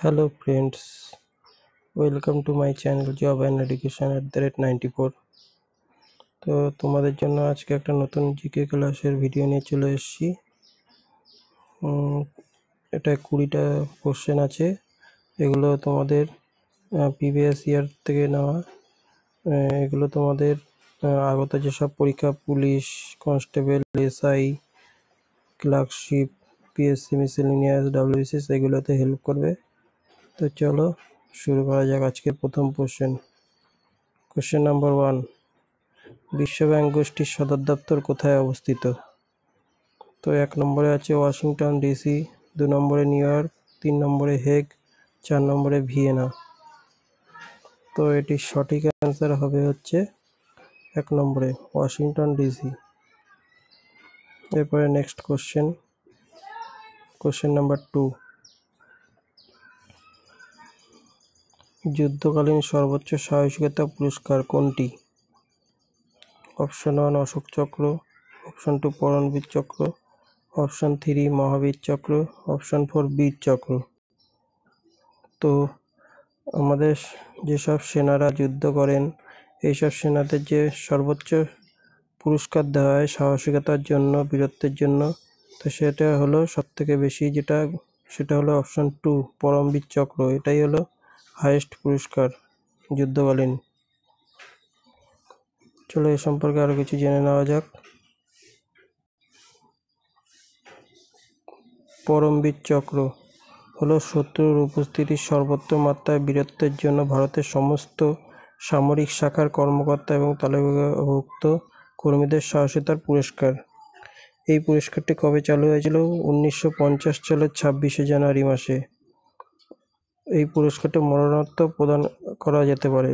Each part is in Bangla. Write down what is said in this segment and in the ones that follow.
Hello friends, welcome to my channel Job and Education @94। তো তোমাদের জন্য আজকে একটা নতুন জিকে ক্লাসের ভিডিও নিয়ে চলে এসেছি। এটা 20টা কোশ্চেন আছে। এগুলো তোমাদের প্রিভিয়াস ইয়ার থেকে নেওয়া। এগুলো তোমাদের আগত যেসব পরীক্ষা, police, constable, SI, clerkship, PSC miscellaneous, WBCS এগুলোতে হেল্প করবে। তো চলো শুরু করা যাক আজকের প্রথম কোশ্চেন নাম্বার 1। বিশ্ব ব্যাংক গোষ্ঠীর সদর দপ্তর কোথায় অবস্থিত? তো 1 নম্বরে আছে ওয়াশিংটন ডিসি, 2 নম্বরে নিউ ইয়র্ক, 3 নম্বরে হেগ, 4 নম্বরে ভিয়েনা। তো এটির সঠিক অ্যান্সার হবে হচ্ছে 1 নম্বরে ওয়াশিংটন ডিসি। এরপরে নেক্সট কোশ্চেন নাম্বার 2। যুদ্ধকালীন সর্বোচ্চ সাহসিকতা পুরস্কার কোনটি? অপশন 1 অশোক চক্র, অপশন 2 পরমবীর চক্র, অপশন 3 মহাবীর চক্র, অপশন 4 বীর চক্র। তো আমাদের যেসব সেনারা যুদ্ধ করেন, এইসব সেনাদের যে সর্বোচ্চ পুরস্কার দেওয়া হয় সাহসিকতার জন্য, বীরত্বের জন্য, তো সেটা হলো সবথেকে বেশি সেটা হলো অপশন 2 পরমবীর চক্র। এটাই হলো হাইয়েস্ট পুরস্কার যুদ্ধকালীন। চলো এ সম্পর্কে আরো কিছু জেনে নেওয়া যাক। পরমবীর চক্র হলো শত্রুর উপস্থিতির সর্বোচ্চ মাত্রায় বীরত্বের জন্য ভারতের সমস্ত সামরিক শাখার কর্মকর্তা এবং তালিকাভুক্ত কর্মীদের সাহসিকতার পুরস্কার। এই পুরস্কারটি কবে চালু হয়েছিল? 1950 সালের 26শে জানুয়ারি মাসে। এই পুরস্কারটি মরণোত্তর প্রদান করা যেতে পারে।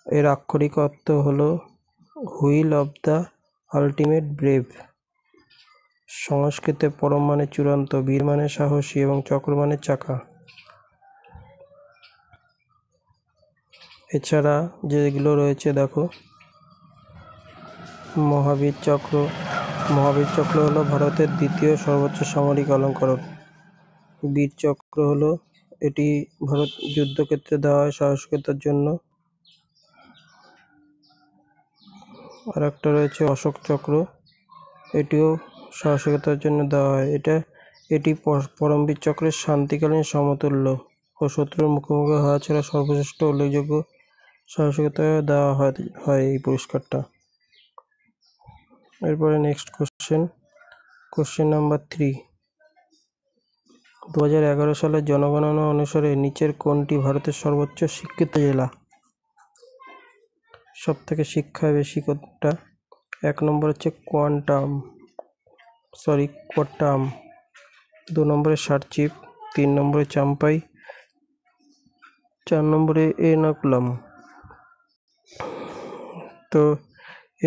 এর আক্ষরিক অর্থ হলো wheel of the ultimate brave. সংস্কৃতে পরম মানে চূড়ান্ত, বীর মানে সাহসী এবং চক্র মানে চাকা। এছাড়া যেগুলো রয়েছে দেখো, মহাবীর চক্র হলো ভারতের দ্বিতীয় সর্বোচ্চ সামরিক অলঙ্করণ। বীর চক্র হলো এটি ভারত যুদ্ধক্ষেত্রে দেওয়া হয় সাহসিকতার জন্য। আর একটা রয়েছে অশোক চক্র, এটিও সাহসিকতার জন্য দেওয়া হয়। এটি পরমবীর চক্রের শান্তিকালীন সমতুল্য ও শত্রুর মুখোমুখি হওয়া ছাড়া সর্বশ্রেষ্ঠ উল্লেখযোগ্য সাহসিকতা দেওয়া হয় এই পুরস্কারটা। এরপরে নেক্সট কোশ্চেন নাম্বার 3। 2011 সালের জনগণনা অনুসারে নিচের কোনটি ভারতের সর্বোচ্চ শিক্ষিত জেলা? সব থেকে শিক্ষায় বেশি কোনটা? 1 নম্বর হচ্ছে কোট্টায়াম, 2 নম্বরে সারচিপ, 3 নম্বরে চাম্পাই, 4 নম্বরে এর্নাকুলাম। তো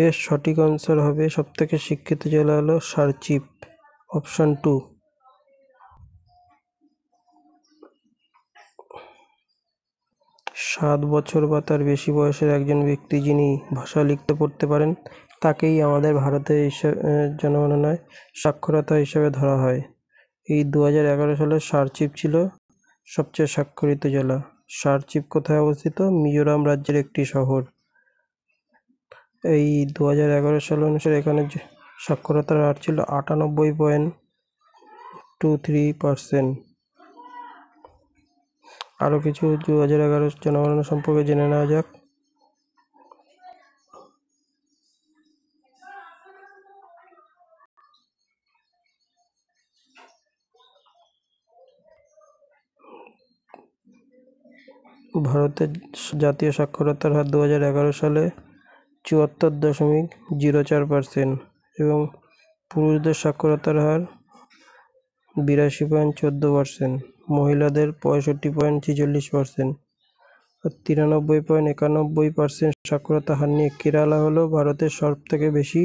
এর সঠিক আনসার হবে সব থেকে শিক্ষিত জেলা হলো সারচিপ, অপশন 2। 7 বছর বা তার বেশি বয়সের একজন ব্যক্তি যিনি ভাষা লিখতে পড়তে পারেন তাকেই আমাদের ভারতের জনগণনায় সাক্ষরতা হিসেবে ধরা হয়। এই 2011 সালে সারচিপ ছিল সবচেয়ে স্বাক্ষরিত জেলা। সারচিপ কোথায় অবস্থিত? মিজোরাম রাজ্যের একটি শহর। এই 2011 সাল অনুসারে এখানে সাক্ষরতার হার ছিল 98.23%। আরো কিছু 2011 জনগণনা সম্পর্কে জেনে নেওয়া যাক। ভারতের জাতীয় সাক্ষরতার হার 2011 সালে 74.04% এবং পুরুষদের সাক্ষরতার হার 82.14%, মহিলাদের 65.46% আর 93.91% সাক্ষরতা হার নিয়ে কেরালা হলো ভারতের সব থেকে বেশি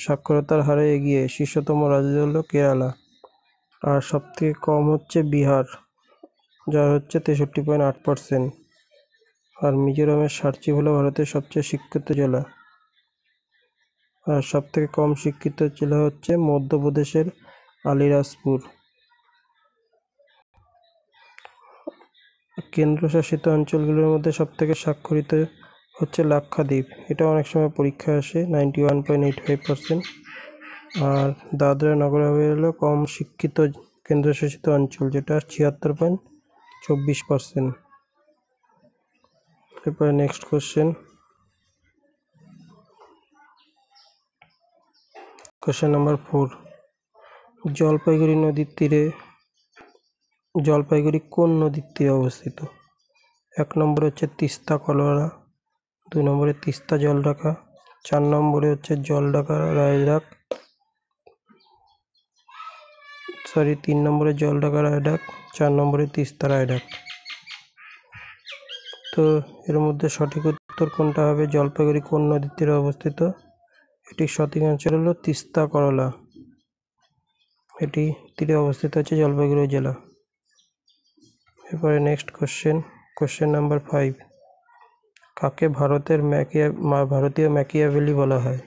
সাক্ষরতার হারে এগিয়ে। শীর্ষতম রাজ্য হলো কেরালা। আর সব থেকে কম হচ্ছে বিহার, যার হচ্ছে 63.8%। আর মিজোরামের সারচিপ হলো ভারতের সবচেয়ে শিক্ষিত জেলা। আর সব থেকে কম শিক্ষিত জেলা হচ্ছে মধ্যপ্রদেশের আলিরাজপুর। কেন্দ্রশাসিত অঞ্চলগুলোর মধ্যে সবথেকে স্বাক্ষরিত হচ্ছে লাক্ষাদ্বীপ, এটা অনেক সময় পরীক্ষায় আসে 91.85%। আর দাদরা নগর হাভেলি হলো কম শিক্ষিত কেন্দ্রশাসিত অঞ্চল, যেটা 76.24%। এরপরে নেক্সট কোশ্চেন নাম্বার 4। জলপাইগুড়ি কোন নদীর তীরে অবস্থিত? 1 নম্বরে হচ্ছে তিস্তা কলরা, 2 নম্বরে তিস্তা জলঢাকা, 4 নম্বরে হচ্ছে জলঢাকা রায়ডাক, 3 নম্বরে জলঢাকা রায়ডাক, 4 নম্বরে তিস্তা রায়ডাক। তো এর মধ্যে সঠিক উত্তর কোনটা হবে? জলপাইগুড়ি কোন নদীর তীরে অবস্থিত? এটি সঠিক অ্যান্সার হলো তিস্তা করলা, এটি তীরে অবস্থিত হচ্ছে জলপাইগুড়ি জেলা। এরপরে নেক্সট কোশ্চেন নাম্বার 5। কাকে ভারতীয় ম্যাকিয়াভেলি বলা হয়?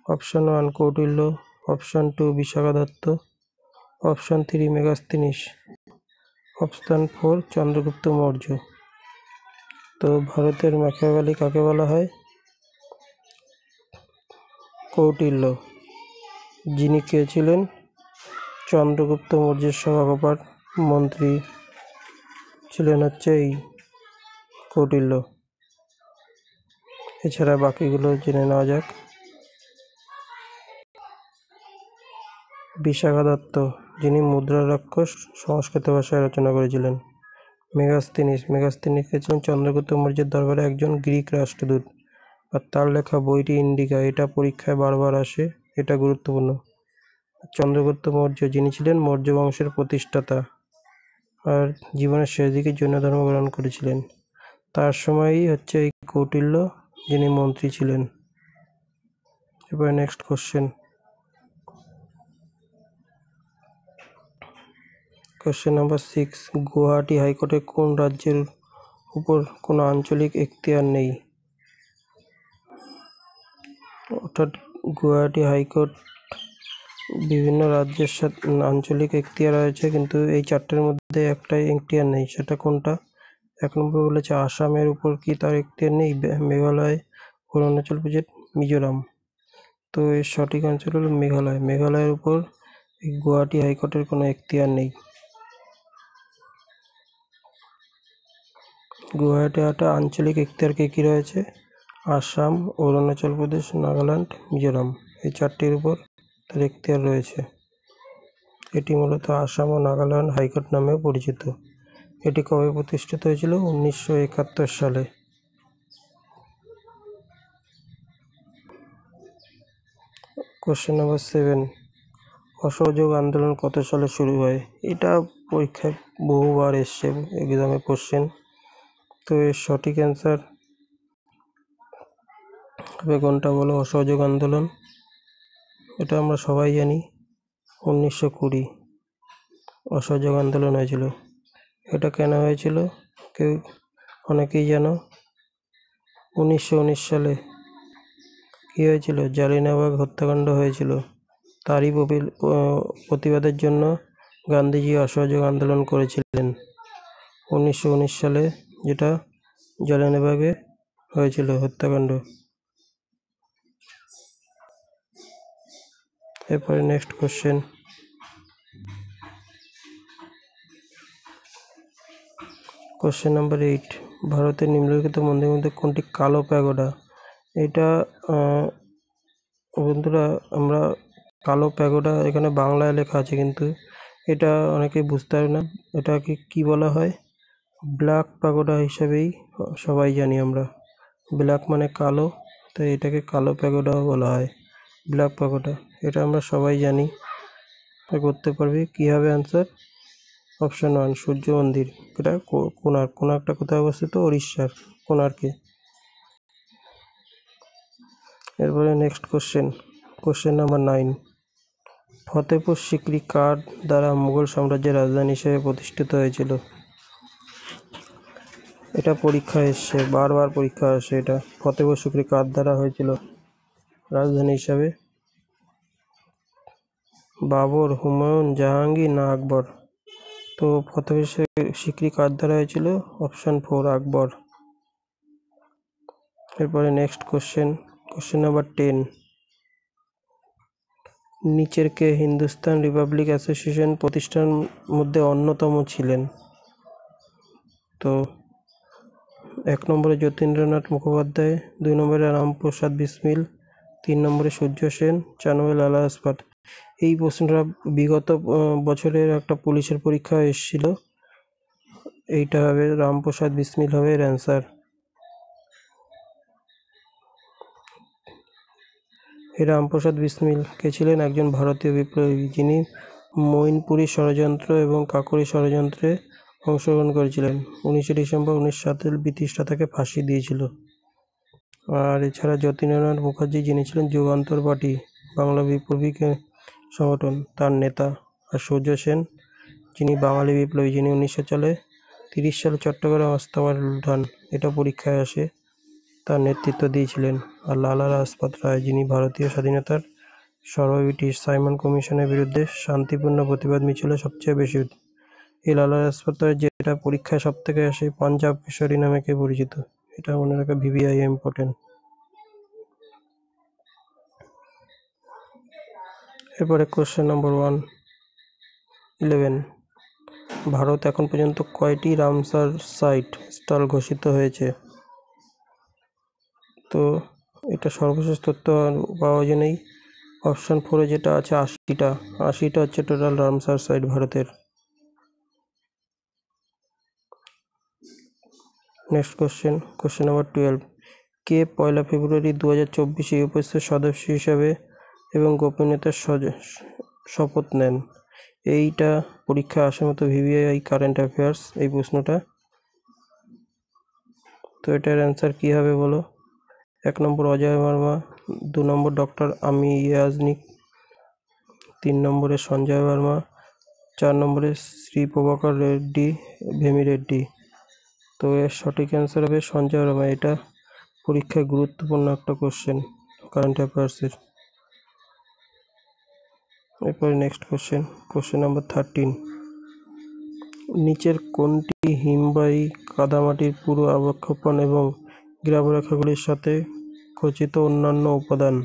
Option 1 Kautilya, option 2 Vishakhadatta, option 3 Megasthenes, option 4 Chandragupta Maurya. তো ভারতের ম্যাকিয়াভেলি কাকে বলা হয়? কৌটিল্য, যিনি কে ছিলেন? চন্দ্রগুপ্ত মৌর্যের সভাকপাট মন্ত্রী ছিলেন হচ্ছে এই কৌটিল্য। এছাড়া বাকিগুলো জেনে নেওয়া যাক। বিশাখা দত্ত, যিনি মুদ্রা রাক্ষস সংস্কৃত ভাষায় রচনা করেছিলেন। মেগাস্তিনিস ছিলেন চন্দ্রগুপ্ত মৌর্যের দরবারে একজন গ্রিক রাষ্ট্রদূত, আর তার লেখা বইটি ইন্ডিকা, এটা পরীক্ষায় বারবার আসে, এটা গুরুত্বপূর্ণ। চন্দ্রগুপ্ত মৌর্য, যিনি ছিলেন মৌর্য বংশের প্রতিষ্ঠাতা আর জীবনের শেষ দিকে জৈন ধর্ম গ্রহণ করেছিলেন। তার সময়ই হচ্ছে এই কৌটিল্য, যিনি মন্ত্রী ছিলেন। এবার নেক্সট কোশ্চেন নাম্বার 6। গুয়াহাটি হাইকোর্টের কোন রাজ্যের উপর কোনো আঞ্চলিক এখতিয়ার নেই? অর্থাৎ গুয়াহাটি হাইকোর্ট বিভিন্ন রাজ্যের সাথে আঞ্চলিক এখতিয়ার রয়েছে, কিন্তু এই 4টের মধ্যে একটাই এখতিয়ার নেই, সেটা কোনটা? 1 নম্বর বলেছে আসামের উপর কি তার এখতিয়ার নেই? মেঘালয়, অরুণাচল প্রদেশ, মিজোরাম। তো এর সঠিক অ্যান্সার হলো মেঘালয়ের উপর এই গুয়াহাটি হাইকোর্টের কোনো এখতিয়ার নেই। গুয়াহাটি একটা আঞ্চলিক এখতিয়ার কি রয়েছে? আসাম, অরুণাচল প্রদেশ, নাগাল্যান্ড, মিজোরাম, এই 4টির উপর তার এখতিয়ার রয়েছে। এটি মূলত আসাম ও নাগাল্যান্ড হাইকোর্ট নামেও পরিচিত। এটি কবে প্রতিষ্ঠিত হয়েছিল? 1971 সালে। Question number 7। অসহযোগ আন্দোলন কত সালে শুরু হয়? এটা পরীক্ষায় বহুবার এসছে, এক্সামে কোশ্চেন। তো এর সঠিক অ্যান্সার হবে কোনটা বলো? অসহযোগ আন্দোলন, এটা আমরা সবাই জানি, 1920 অসহযোগ আন্দোলন হয়েছিল। এটা কেন হয়েছিল অনেকেই জানো? 1919 সালে কি হয়েছিল? জালিয়ানওয়ালাবাগ হত্যাকাণ্ড হয়েছিল। তারই প্রতিবাদের জন্য গান্ধীজি অসহযোগ আন্দোলন করেছিলেন 1919 সালে, যেটা জালিয়ানওয়ালাবাগে হয়েছিল হত্যাকাণ্ড। এরপরে নেক্সট কোশ্চেন নাম্বার 8। ভারতের নিম্নলিখিত মন্দিরের মধ্যে কোনটি কালো প্যাগোডা? এটা বন্ধুরা, আমরা কালো প্যাগোডা এখানে বাংলায় লেখা আছে, কিন্তু এটা অনেকেই বুঝতে পারে না, এটাকে কি বলা হয়? ব্ল্যাক প্যাগোডা হিসাবেই সবাই জানি আমরা। ব্ল্যাক মানে কালো, তাই এটাকে কালো প্যাগোডাও বলা হয়, ব্ল্যাক প্যাগোডা, এটা আমরা সবাই জানি। করতে পারবি কি হবে অ্যান্সার? অপশন 1 সূর্য মন্দির, এটা কোণার্কটা কোথায় অবস্থিত? উড়িষ্যার কোণার্কে। এরপরে next question number 9। Fatehpur Sikri কার দ্বারা মুঘল সাম্রাজ্যের রাজধানী হিসেবে প্রতিষ্ঠিত হয়েছিল? এটা পরীক্ষায় এসছে, বারবার পরীক্ষা আসে এটা। ফতেপুর সিকরি কার দ্বারা হয়েছিল রাজধানী হিসাবে? বাবর, হুমায়ুন, জাহাঙ্গীর না আকবর? তো প্রথমে সিকরি কার দ্বারা হয়েছিল? অপশন 4 আকবর। এরপরে নেক্সট কোশ্চেন নাম্বার 10। নিচের কে হিন্দুস্তান রিপাবলিক অ্যাসোসিয়েশন প্রতিষ্ঠান মধ্যে অন্যতম ছিলেন? তো 1 নম্বরে যতীন্দ্রনাথ মুখোপাধ্যায়, 2 নম্বরে রামপ্রসাদ বিসমিল, 3 নম্বরে সূর্য সেন, 4 নম্বরে লালা লাজপত। এই প্রশ্নটা বিগত বছরের একটা পুলিশের পরীক্ষা এসেছিল। এইটা হবে রামপ্রসাদ বিসমিল হবে এর অ্যান্সার। এই রামপ্রসাদ বিসমিল কে ছিলেন? একজন ভারতীয় বিপ্লবী, যিনি মৈনপুরী ষড়যন্ত্র এবং কাকোরি ষড়যন্ত্রে অংশগ্রহণ করেছিলেন। 19 ডিসেম্বর 1907 ব্রিটিশরা তাকে ফাঁসি দিয়েছিল। আর এছাড়া যতীন্দ্রনাথ মুখার্জি, যিনি ছিলেন যুগান্তর পার্টি বাংলা বিপ্লবী সংগঠন, তার নেতা। আর সূর্য সেন, যিনি বাঙালি বিপ্লবী, যিনি 1930 সালে চট্টগ্রাম আস্তাবল লুণ্ঠন এটা পরীক্ষায় আসে, তার নেতৃত্ব দিয়েছিলেন। আর লালা লাজপত রায়, যিনি ভারতীয় স্বাধীনতার সর্বব্রিটিশ সাইমন কমিশনের বিরুদ্ধে শান্তিপূর্ণ প্রতিবাদ মিছিলে সবচেয়ে বেশি। এই লালা লাজপত রায় যেটা পরীক্ষায় সব থেকে আসে, পাঞ্জাব কেশরী নামে কে পরিচিত? এটা মনে রাখা ভিভিআই ইম্পর্টেন্ট। এরপরে কোশ্চেন নাম্বার 11। ভারত এখন পর্যন্ত কয়টি রামসার সাইট স্থল ঘোষিত হয়েছে? তো এটা সর্বশেষ তথ্য পাওয়া যায়নি। অপশন 4 যেটা আছে 80টা হচ্ছে টোটাল রামসার সাইট ভারতের। Next question number 12। কে 1 ফেব্রুয়ারি 2024 ইউপিএসসির সদস্য হিসাবে এবং গোপনীয়তার শপথ নেন? এইটা পরীক্ষা আসার মতো ভিভিআই কারেন্ট অ্যাফেয়ার্স এই প্রশ্নটা। তো এটার অ্যান্সার কি হবে বলো? 1 নম্বর অজয় বর্মা, 2 নম্বর ডক্টর আমি ইয়াজনিক, 3 নম্বরে সঞ্জয় বর্মা, 4 নম্বরে শ্রী প্রভাকর রেড্ডি ভেমি রেড্ডি। তো এর সঠিক অ্যান্সার হবে সঞ্জয় বর্মা। এটা পরীক্ষায় গুরুত্বপূর্ণ একটা কোশ্চেন কারেন্ট অ্যাফেয়ার্সের। এরপরে নেক্সট কোশ্চেন নাম্বার 13। নিচের কোনটি হিমবাহী কাদামাটির পুরু অবক্ষেপণ এবং গ্রাবরেখাগুলির সাথে খচিত অন্যান্য উপাদান?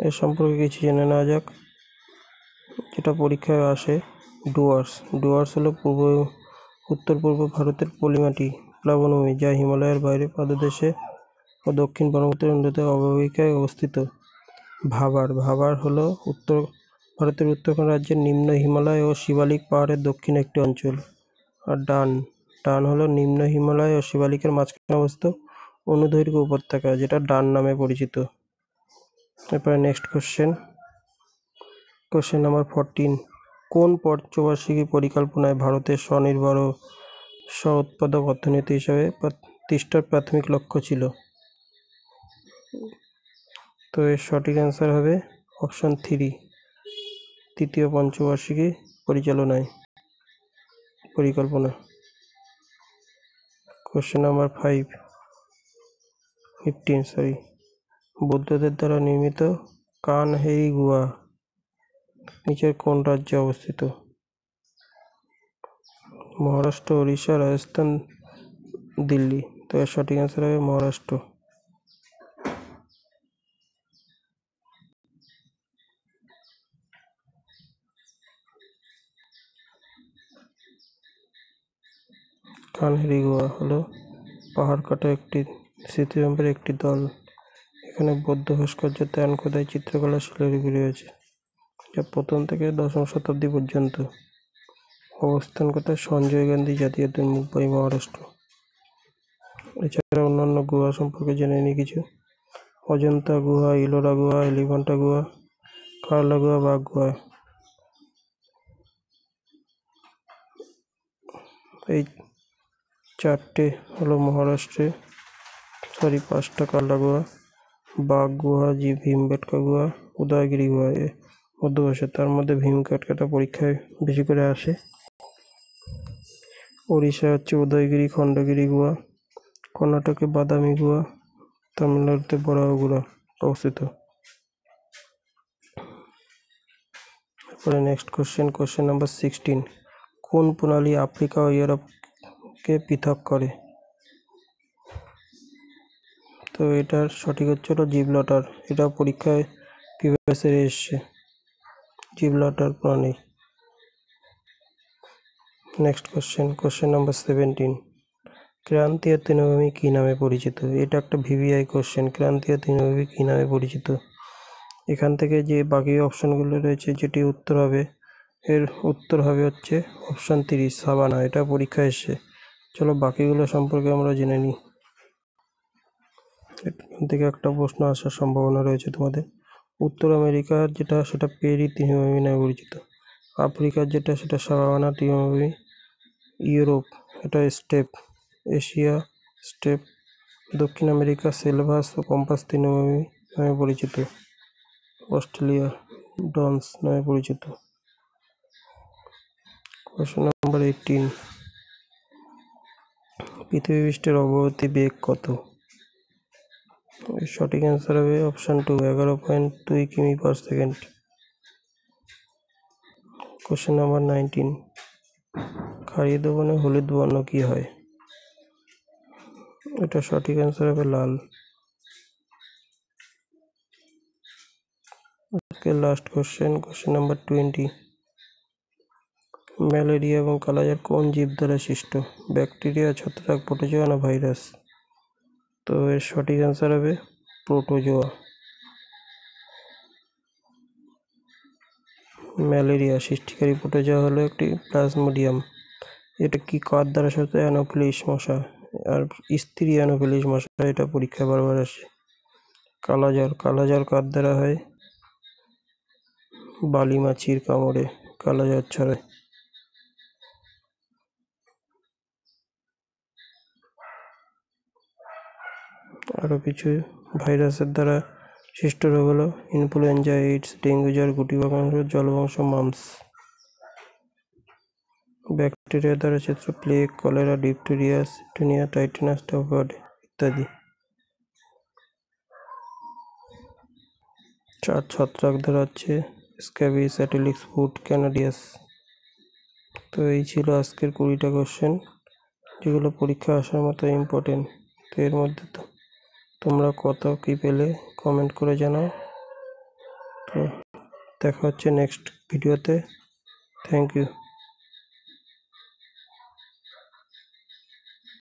এর সম্পর্কে কিছু জেনে নেওয়া যাক। যেটা পরীক্ষায় আসে ডুয়ার্স হলো উত্তর পূর্ব ভারতের পলিমাটি প্লাবনভূমি, যা হিমালয়ের বাইরে পাদদেশে ও দক্ষিণ পর্বতের উন্নত অববাহিকায় অবস্থিত। ভাবার হলো উত্তর ভারতের উত্তরাখণ্ড রাজ্যের নিম্ন হিমালয় ও শিবালিক পাহাড়ের দক্ষিণ একটি অঞ্চল। আর ডান হলো নিম্ন হিমালয় ও শিবালিকের মাঝখানে অবস্থিত অনুদৈর্ঘ্য উপত্যকা, যেটা ডান নামে পরিচিত। এরপরে নেক্সট কোশ্চেন নাম্বার 14। কোন পঞ্চবার্ষিকী পরিকল্পনায় ভারতের স্বনির্ভর ও স্ব-উৎপাদক অর্থনীতি হিসাবে প্রতিষ্ঠার প্রাথমিক লক্ষ্য ছিল? তো এর সঠিক অ্যান্সার হবে অপশন 3, তৃতীয় পঞ্চবার্ষিকী পরিকল্পনা। Question number 15। বৌদ্ধদের দ্বারা নির্মিত কানহেরি গুহা নিচের কোন রাজ্যে অবস্থিত? মহারাষ্ট্র, ওড়িশা, রাজস্থান, দিল্লি। তো এর সঠিক অ্যান্সার হবে মহারাষ্ট্র। কানহেরি গুহা হলো পাহাড় কাটা একটি স্মৃতিস্তম্ভের একটি দল। এখানে বৌদ্ধ ভাস্কর্য, ধ্যান খোদাই, চিত্রকলা, শিলালিপি রয়েছে, যা প্রথম থেকে দশম শতাব্দী পর্যন্ত। অবস্থান কোথায়? সঞ্জয় গান্ধী জাতীয় উদ্যান, মুম্বাই, মহারাষ্ট্র। এছাড়া অন্যান্য গুহা সম্পর্কে জেনে নিই কিছু। অজন্তা গুহা, ইলোরা গুহা, এলিফ্যান্টা গুহা, কারলা গুহা, বাঘ গুহা। এই 4টে হলো মহারাষ্ট্রে, 5টা কারলা গুহা, বাঘ গুহা, ভীমবেটকা গুহা, উদয়গিরি গুহা। মধ্যপ্রদেশে, তার মধ্যে ভীমকাটকাটা পরীক্ষায় বেশি করে আসে। ওড়িশা হচ্ছে উদয়গিরি, খণ্ডগিরি গুহা, কর্ণাটকে বাদামি গুহা, তামিলনাড়ুতে বরাহ গুহা অবস্থিত। এরপরে নেক্সট কোশ্চেন নাম্বার 16, কোন প্রণালী আফ্রিকা ও ইউরোপকে পৃথক করে? তো এটার সঠিক হচ্ছে জিব্রাল্টার। এটা পরীক্ষায় প্রিভিয়াস ইয়ারে এসছে, জিব্রাল্টার প্রণালী। নেক্সট কোশ্চেন নাম্বার 17, ক্রান্তীয় তৃণভূমি কি নামে পরিচিত? এটা একটা ভিভিআই কোশ্চেন, ক্রান্তীয় তৃণভূমি কি নামে পরিচিত? এখান থেকে যে বাকি অপশনগুলো রয়েছে, যেটি উত্তর হবে, এর উত্তর হবে হচ্ছে অপশন 30 সাভানা। এটা পরীক্ষায় এসছে। চলো বাকিগুলো সম্পর্কে আমরা জেনে নিই। এখান থেকে একটা প্রশ্ন আসার সম্ভাবনা রয়েছে তোমাদের। উত্তর আমেরিকার যেটা, সেটা পেরি তৃণভূমি নামে পরিচিত। আফ্রিকার যেটা, সেটা সাভানা তৃণভূমি। ইউরোপ, এটা স্টেপ। Asia step. দক্ষিণ আমেরিকা সেলভাস ও পম্পাস তৃণভূমি নামে পরিচিত। অস্ট্রেলিয়া ডনস নামে পরিচিত। কোশ্চেন নাম্বার 18, পৃথিবী পৃষ্ঠের অগ্রগতি বেগ কত? সঠিক অ্যান্সার হবে অপশন 2, 11.2 কিমি পার সেকেন্ড। কোশ্চেন নাম্বার 19, ক্ষারীয় দ্রবণে হলুদ বর্ণ কি হয়? এটা সঠিক অ্যান্সার হবে লাল। লাস্ট কোশ্চেন নাম্বার 20, ম্যালেরিয়া এবং কালাজ্বর কোন জীব দ্বারা সৃষ্ট? ব্যাকটেরিয়া, ছত্রাক, প্রোটোজোয়া না ভাইরাস? তো এর সঠিক অ্যান্সার হবে প্রোটোজোয়া। ম্যালেরিয়া সৃষ্টিকারী প্রোটোজোয়া হলো একটি প্লাজমোডিয়াম। এটা কি কার দ্বারা সৃষ্ট? অ্যানোফিলিস মশা। আর স্ত্রী অ্যানোফিলিস মশা, এটা পরীক্ষায় বারবার আসে। কালাজ্বর কার দ্বারা হয়? বালি মাছির কামড়ে কালাজ্বর ছড়ায়। আরো কিছু ভাইরাসের দ্বারা সৃষ্ট রোগ হলো ইনফ্লুয়েঞ্জা, এইডস, ডেঙ্গু জ্বর, গুটিবাকাংশ, জলবংশ, মাম্পস। ব্যাকটেরিয়া দ্বারা সৃষ্ট plague, cholera, diphtheria, chikungunya, tetanus, typhoid ইত্যাদি। ছত্রাক দ্বারা হচ্ছে স্ক্যাবিস, অ্যাটিলিক্স, ফুট, ক্যানাডিয়াস। তো এই ছিল আজকের 20টা কোশ্চেন, যেগুলো পরীক্ষা আসার মতো ইম্পর্টেন্ট। তো এর মধ্যে তোমরা কত কি পেলে কমেন্ট করে জানাও। তো দেখা হচ্ছে নেক্সট ভিডিওতে। Thank you.